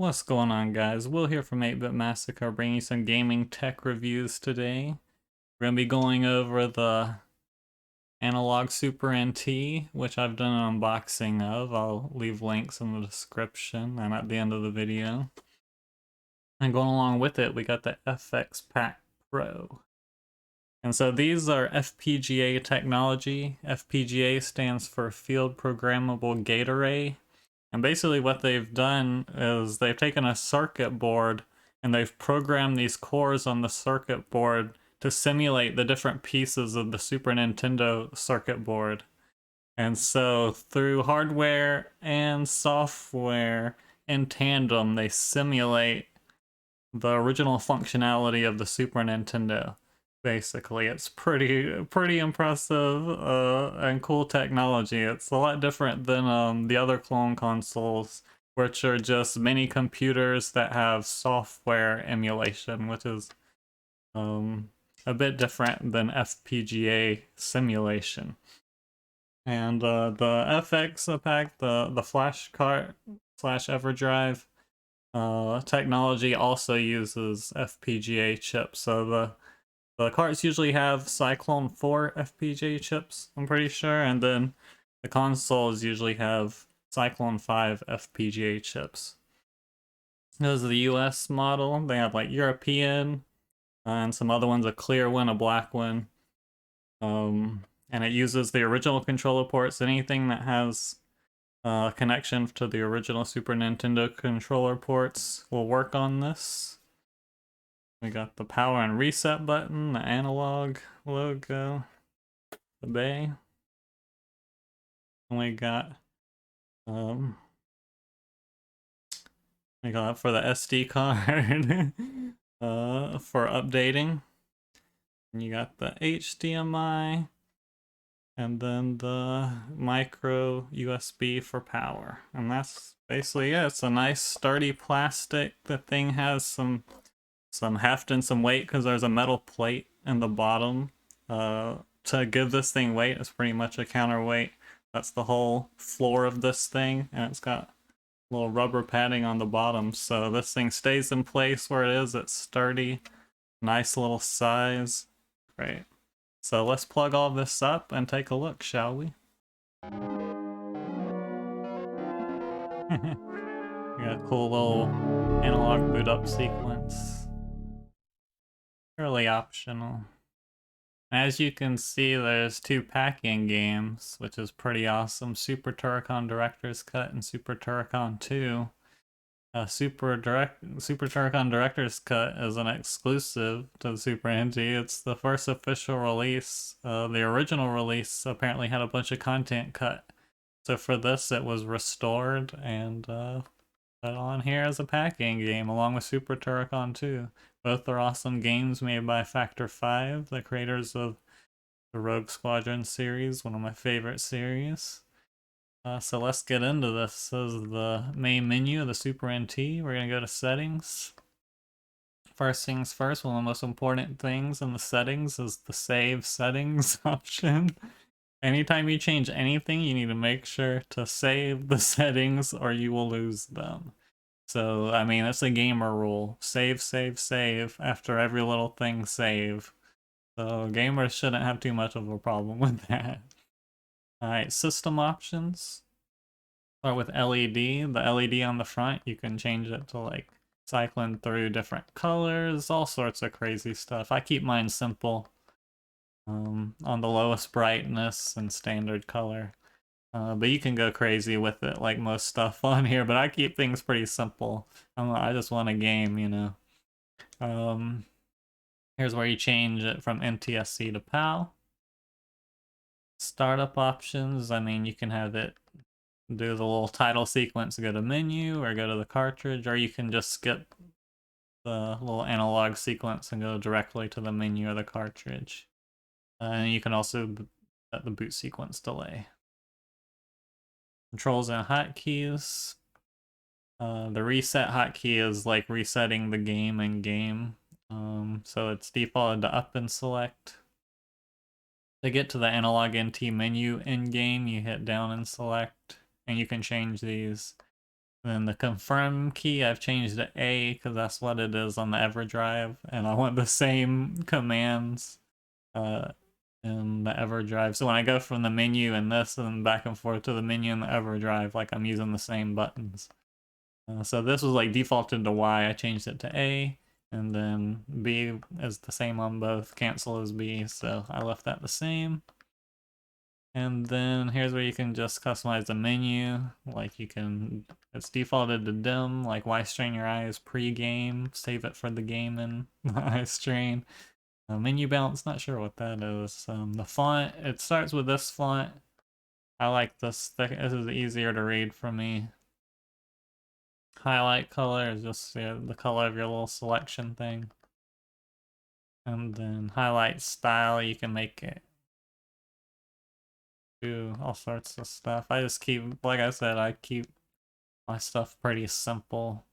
What's going on, guys? Will here from 8-Bit Massacre, bringing you some gaming tech reviews today. We're going to be going over the Analogue Super NT, which I've done an unboxing of. I'll leave links in the description and at the end of the video. And going along with it, we got the FX Pack Pro. And so these are FPGA technology. FPGA stands for Field Programmable Gate Array. And basically what they've done is they've taken a circuit board and they've programmed these cores on the circuit board to simulate the different pieces of the Super Nintendo circuit board. And so through hardware and software in tandem, they simulate the original functionality of the Super Nintendo. Basically, it's pretty impressive and cool technology. It's a lot different than the other clone consoles, which are just mini computers that have software emulation, which is a bit different than FPGA simulation. And the FX pack, the flash cart / Everdrive technology also uses FPGA chips. So the carts usually have Cyclone 4 FPGA chips, I'm pretty sure, and then the consoles usually have Cyclone 5 FPGA chips. This is the US model. They have like European and some other ones, a clear one, a black one. And it uses the original controller ports. Anything that has a connection to the original Super Nintendo controller ports will work on this. We got the power and reset button, the analog logo, the bay. And we got for the SD card for updating. And you got the HDMI and then the micro USB for power. And that's basically it. It's a nice sturdy plastic. The thing has some heft and some weight because there's a metal plate in the bottom to give this thing weight. It's pretty much a counterweight. That's the whole floor of this thing, and it's got a little rubber padding on the bottom, so this thing stays in place where it is. It's sturdy, nice little size. Great. So let's plug all this up and take a look, shall we? We got a cool little analog boot up sequence. Fairly optional. As you can see, there's two pack-in games, which is pretty awesome. Super Turrican Director's Cut and Super Turrican 2. Super Turrican Director's Cut is an exclusive to the Super NT. It's the first official release. The original release apparently had a bunch of content cut. So for this, it was restored and put on here as a pack-in game, along with Super Turrican 2. Both are awesome games made by Factor 5, the creators of the Rogue Squadron series, one of my favorite series. So let's get into this. This is the main menu of the Super NT. We're going to go to Settings. First things first, one of the most important things in the settings is the Save Settings option. Anytime you change anything, you need to make sure to save the settings or you will lose them. So, I mean, it's a gamer rule. Save, save, save. After every little thing, save. So, gamers shouldn't have too much of a problem with that. Alright, system options. Start with LED. The LED on the front, you can change it to, like, cycling through different colors, all sorts of crazy stuff. I keep mine simple. On the lowest brightness and standard color. But you can go crazy with it, like most stuff on here, but I keep things pretty simple. I just want a game, you know. Here's where you change it from NTSC to PAL. Startup options, I mean, you can have it do the little title sequence, go to menu, or go to the cartridge, or you can just skip the little analog sequence and go directly to the menu or the cartridge. And you can also set the boot sequence delay. Controls and hotkeys. The reset hotkey is like resetting the game in game. So it's defaulted to up and select. To get to the Analog NT menu in game, you hit down and select, and you can change these Then the confirm key, I've changed to A because that's what it is on the Everdrive, and I want the same commands in the Everdrive. So when I go from the menu in this and back and forth to the menu in the Everdrive, like I'm using the same buttons. So this was like defaulted to Y, I changed it to A, and then B is the same on both, cancel is B, so I left that the same. And then here's where you can just customize the menu. Like you can, it's defaulted to dim, like why strain your eyes pre-game, save it for the game in eye strain. Menu balance, not sure what that is. The font, it starts with this font. I like this, this is easier to read for me. Highlight color is just the color of your little selection thing. And then highlight style, you can make it do all sorts of stuff. I just keep, like I said, I keep my stuff pretty simple.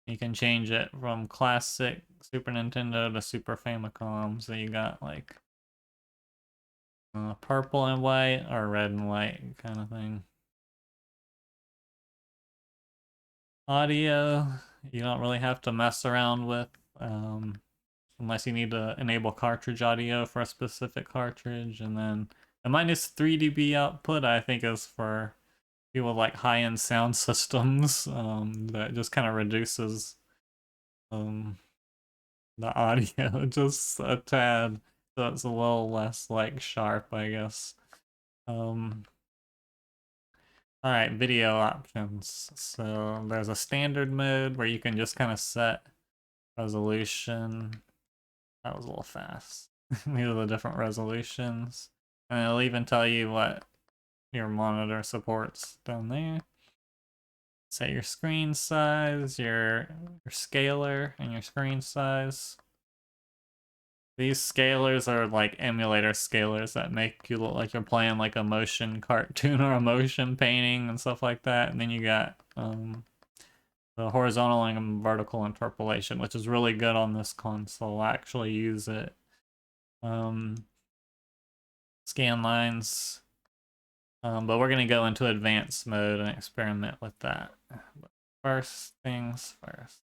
You can change it from classic Super Nintendo to Super Famicom. So you got like purple and white or red and white kind of thing. Audio, you don't really have to mess around with unless you need to enable cartridge audio for a specific cartridge. And then the -3 dB output, I think, is for people with like high-end sound systems. That just kind of reduces the audio just a tad, so it's a little less like sharp, I guess. Alright, video options. So there's a standard mode where you can just kind of set resolution. That was a little fast. These are the different resolutions. And it'll even tell you what your monitor supports down there. Set your screen size, your scaler, and your screen size. These scalers are like emulator scalers that make you look like you're playing like a motion cartoon or a motion painting and stuff like that. And then you got the horizontal and vertical interpolation, which is really good on this console. I actually use it. Scan lines. But we're going to go into advanced mode and experiment with that. But first things first.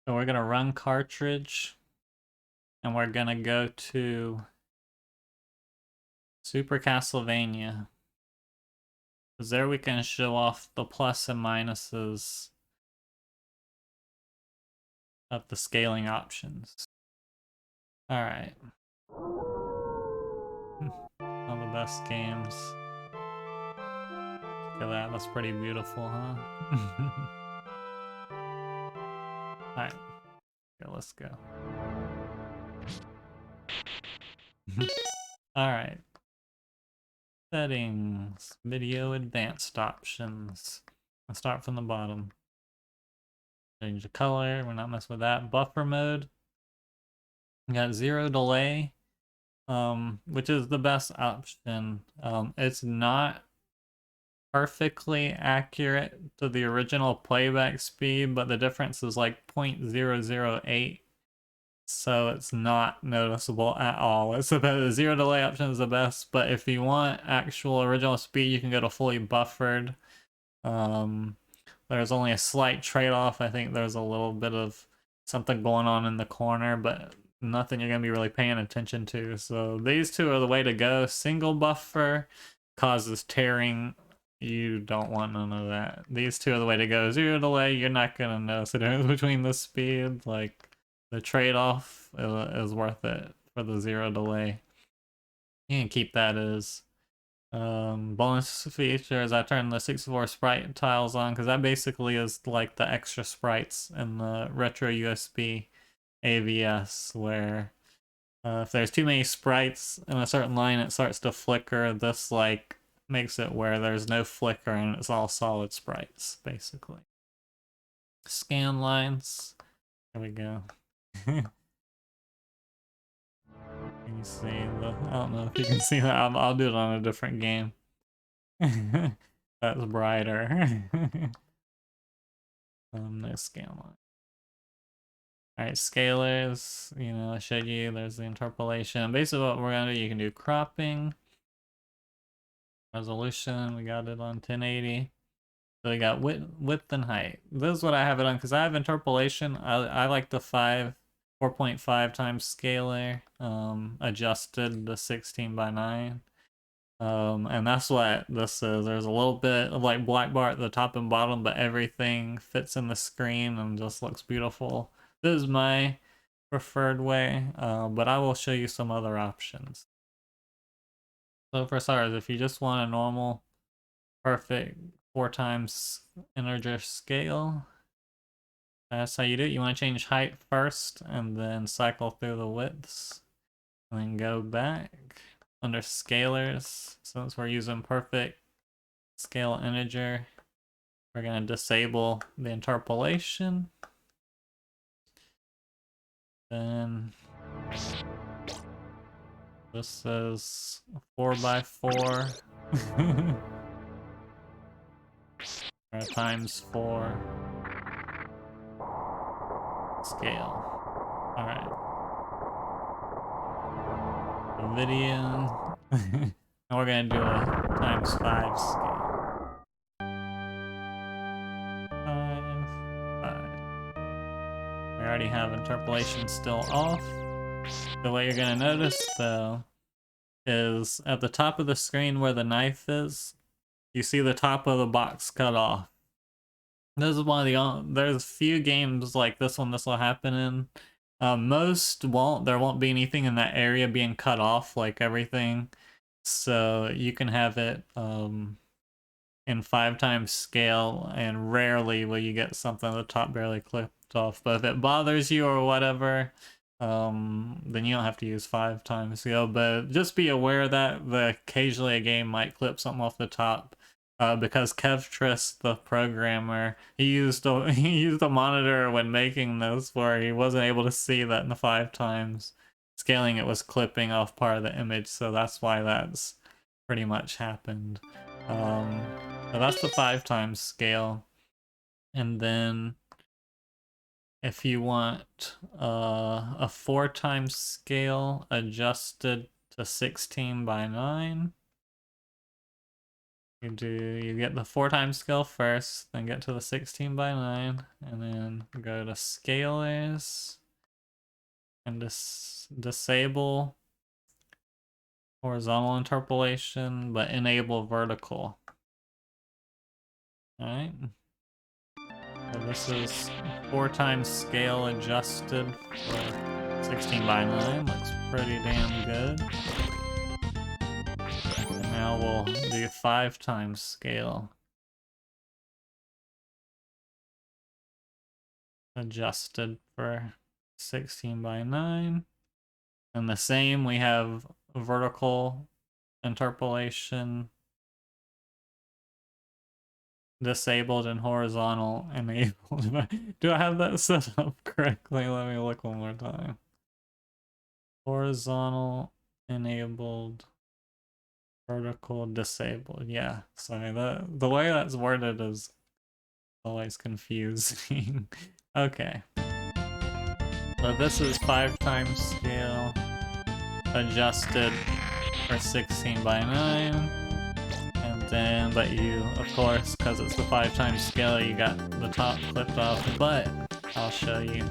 So we're going to run cartridge. And we're going to go to Super Castlevania. Because there we can show off the plus and minuses of the scaling options. Alright. One of the best games. Look at that, that's pretty beautiful, huh? Alright. Okay, let's go. Alright. Settings. Video advanced options. Let's start from the bottom. Change the color, we're not messing with that. Buffer mode. We got 0 delay. Which is the best option. It's not perfectly accurate to the original playback speed, but the difference is like 0.008. So it's not noticeable at all. It's about the 0 delay option is the best, but if you want actual original speed, you can go to fully buffered. There's only a slight trade-off. I think there's a little bit of something going on in the corner, but nothing you're gonna be really paying attention to. So these two are the way to go. Single buffer causes tearing. You don't want none of that. These two are the way to go. 0 delay, you're not gonna notice the difference between the speed. Like, the trade-off is worth it for the 0 delay. You can keep that as bonus features. I turned the 64 sprite tiles on because that basically is like the extra sprites in the RetroUSB AVS, where if there's too many sprites in a certain line, it starts to flicker. This like makes it where there's no flicker and it's all solid sprites, basically. Scan lines. There we go. Can you see the? I don't know if you can see that. I'll do it on a different game. That's brighter. No scan line. Alright, scalars, you know, I showed you, there's the interpolation. Basically what we're gonna do, you can do cropping. Resolution, we got it on 1080. So we got width and height. This is what I have it on because I have interpolation. I like the 4.5 times scalar, adjusted to 16 by 9. And that's what this is. There's a little bit of like black bar at the top and bottom, but everything fits in the screen and just looks beautiful. This is my preferred way, but I will show you some other options. So for starters, if you just want a normal, perfect 4 times integer scale, that's how you do it. You want to change height first and then cycle through the widths and then go back under scalars. Since we're using perfect scale integer, we're going to disable the interpolation. Then this is 4 by 4 or times 4 scale. All right. Video. And we're gonna do a times 5 scale. 5, 5. We already have interpolation still off. So what you're gonna notice though is at the top of the screen where the knife is, you see the top of the box cut off. This is one of the there's a few games like this one this will happen in. Most won't. There won't be anything in that area being cut off like everything. So you can have it in 5 times scale, and rarely will you get something at the top barely clipped off. But if it bothers you or whatever, then you don't have to use 5 times scale. But just be aware that occasionally a game might clip something off the top. Because Kevtris, the programmer, he used a monitor when making this where he wasn't able to see that in the 5 times scaling it was clipping off part of the image, so that's why that's pretty much happened. So that's the 5 times scale. And then if you want a 4 times scale adjusted to 16 by 9, you get the 4 times scale first, then get to the 16 by 9, and then go to scalars and disable horizontal interpolation, but enable vertical. Alright. So this is 4 times scale adjusted for 16 by 9. Looks pretty damn good. And now we'll do 5 times scale adjusted for 16 by 9. And the same, we have vertical interpolation disabled and horizontal enabled. Do I have that set up correctly? Let me look one more time. Horizontal enabled, vertical disabled. Yeah, sorry, the way that's worded is always confusing. Okay. So this is 5 times scale adjusted for 16 by 9. And then, but you, of course, because it's the 5 times scale, you got the top clipped off. But I'll show you.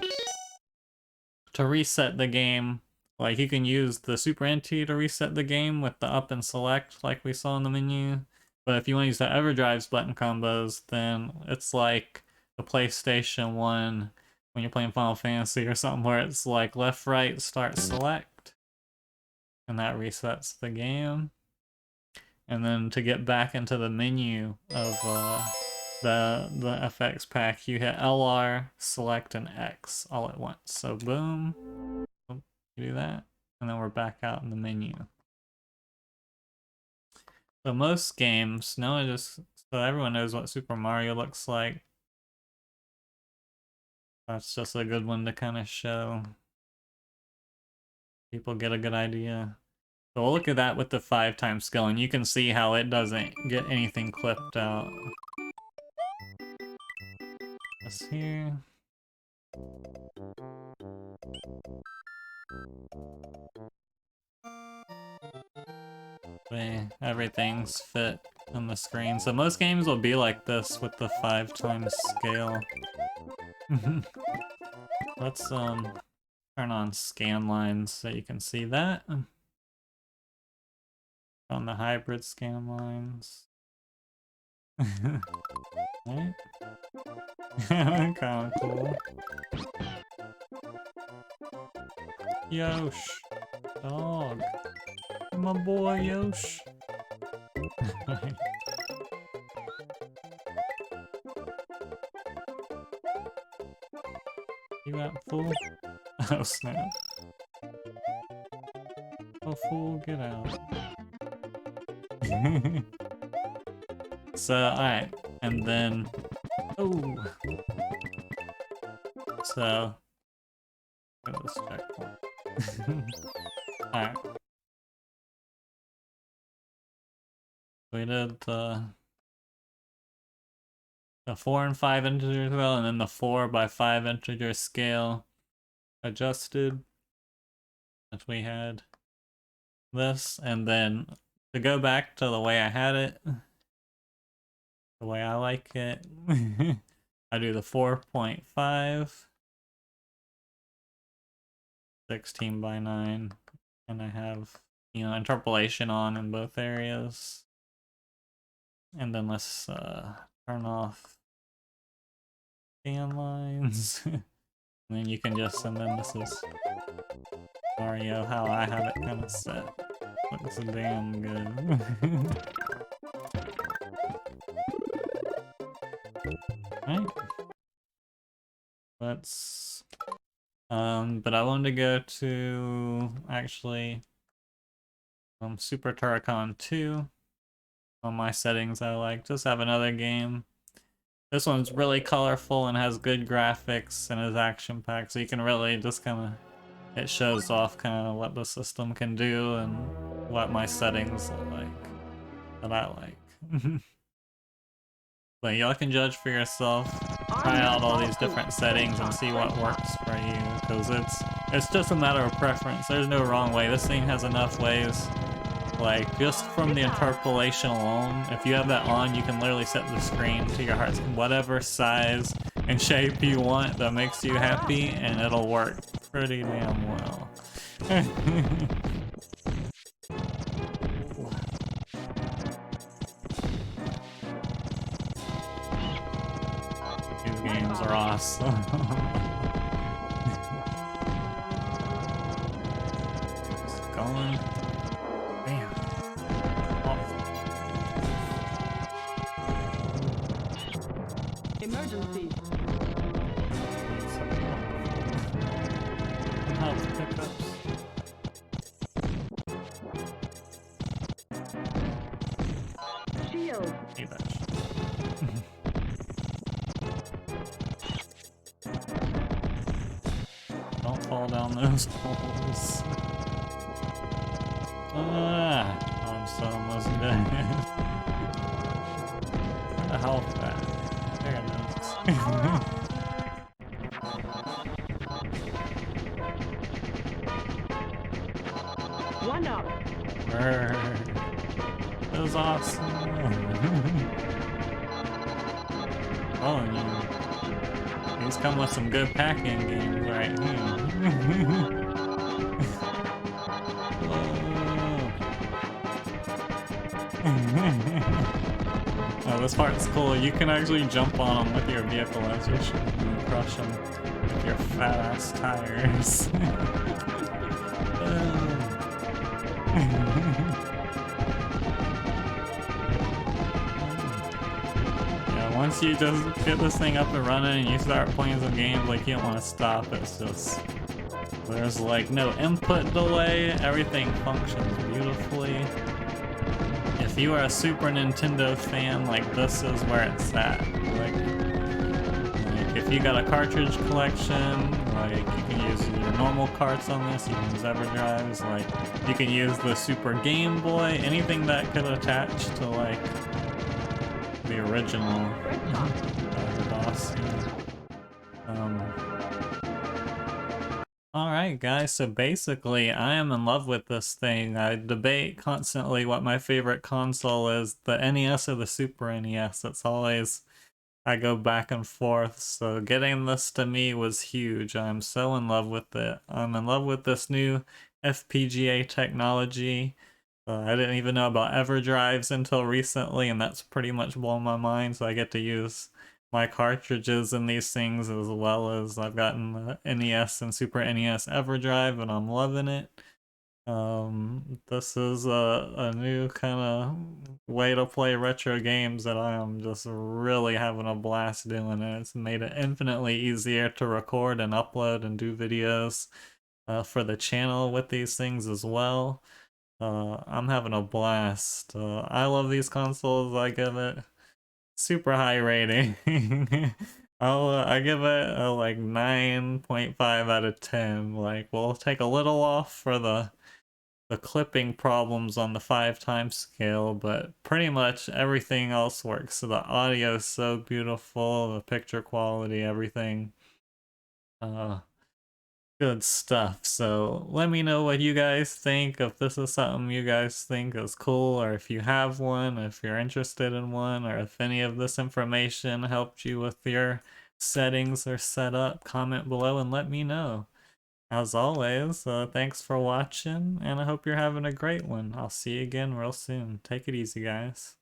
To reset the game, like you can use the Super NT to reset the game with the up and select like we saw in the menu. But if you want to use the Everdrives button combos, then it's like the PlayStation 1 when you're playing Final Fantasy or something where it's like left, right, start, select. And that resets the game. And then to get back into the menu of the FX pack, you hit LR, select, and X all at once. So boom, you do that, and then we're back out in the menu. So most games, so everyone knows what Super Mario looks like. That's just a good one to kind of show. People get a good idea. So we'll look at that with the 5 times scale, and you can see how it doesn't get anything clipped out. This here. Okay, everything's fit on the screen. So most games will be like this with the 5 times scale. Let's turn on scan lines so you can see that. On the hybrid scan lines. Right? Kinda cool. Yosh! Dog! My boy Yosh! You that fool? Oh snap. Oh fool, get out. So, alright. And then... Oh! So... Go to this checkpoint. Alright. We did the 4 and 5 integer scale, and then the 4 by 5 integer scale adjusted. If we had this, and then to go back to the way I had it, the way I like it, I do the 4.5, 16 by 9, and I have, you know, interpolation on in both areas. And then let's turn off scan lines. And then you can just, and then this is Mario, how I have it kind of set. Looks damn good. Right. Let's, but I wanted to go to, actually, Super Turrican 2. On my settings I like. Just have another game. This one's really colorful and has good graphics and is action-packed, so you can really just kind of, it shows off kind of what the system can do and what my settings are like, that I like. But y'all can judge for yourself, try out all these different settings and see what works for you, because it's just a matter of preference. There's no wrong way. This thing has enough ways. Like, just from the interpolation alone, if you have that on, you can literally set the screen to your heart's whatever size and shape you want that makes you happy, and it'll work pretty damn well. These games are awesome. Just going. Damn. Emergency. Health pickups. Shield. Hey, bitch. Don't fall down those holes. I'm so almost dead. Where the health at? There it is. One up. That was awesome. Oh, and he's come with some good packing games right here. Oh, this part's cool. You can actually jump on them with your vehicle as you should and crush them with your fat ass tires. Yeah, once you just get this thing up and running and you start playing some games, like, you don't want to stop. It's just, there's like no input delay, everything functions beautifully. If you are a Super Nintendo fan, like, this is where it's at. Like if you got a cartridge collection, like, you can use your normal carts on this, you can use Everdrives, like, you can use the Super Game Boy, anything that could attach to, like, the original DOS. Alright. Alright guys, so basically I am in love with this thing. I debate constantly what my favorite console is, the NES or the Super NES. It's always, I go back and forth, so getting this to me was huge. I'm so in love with it. I'm in love with this new FPGA technology. I didn't even know about Everdrives until recently, and that's pretty much blown my mind, so I get to use my cartridges in these things, as well as I've gotten the NES and Super NES Everdrive, and I'm loving it. This is a new kind of way to play retro games that I am just really having a blast doing, and it's made it infinitely easier to record and upload and do videos for the channel with these things as well. I'm having a blast. I love these consoles. I give it super high rating. I give it a like 9.5 out of 10. Like, we'll take a little off for the clipping problems on the 5 times scale, but pretty much everything else works. So the audio is so beautiful, the picture quality, everything. Good stuff. So let me know what you guys think, if this is something you guys think is cool, or if you have one, if you're interested in one, or if any of this information helped you with your settings or setup. Comment below and let me know. As always, thanks for watching, and I hope you're having a great one. I'll see you again real soon. Take it easy, guys.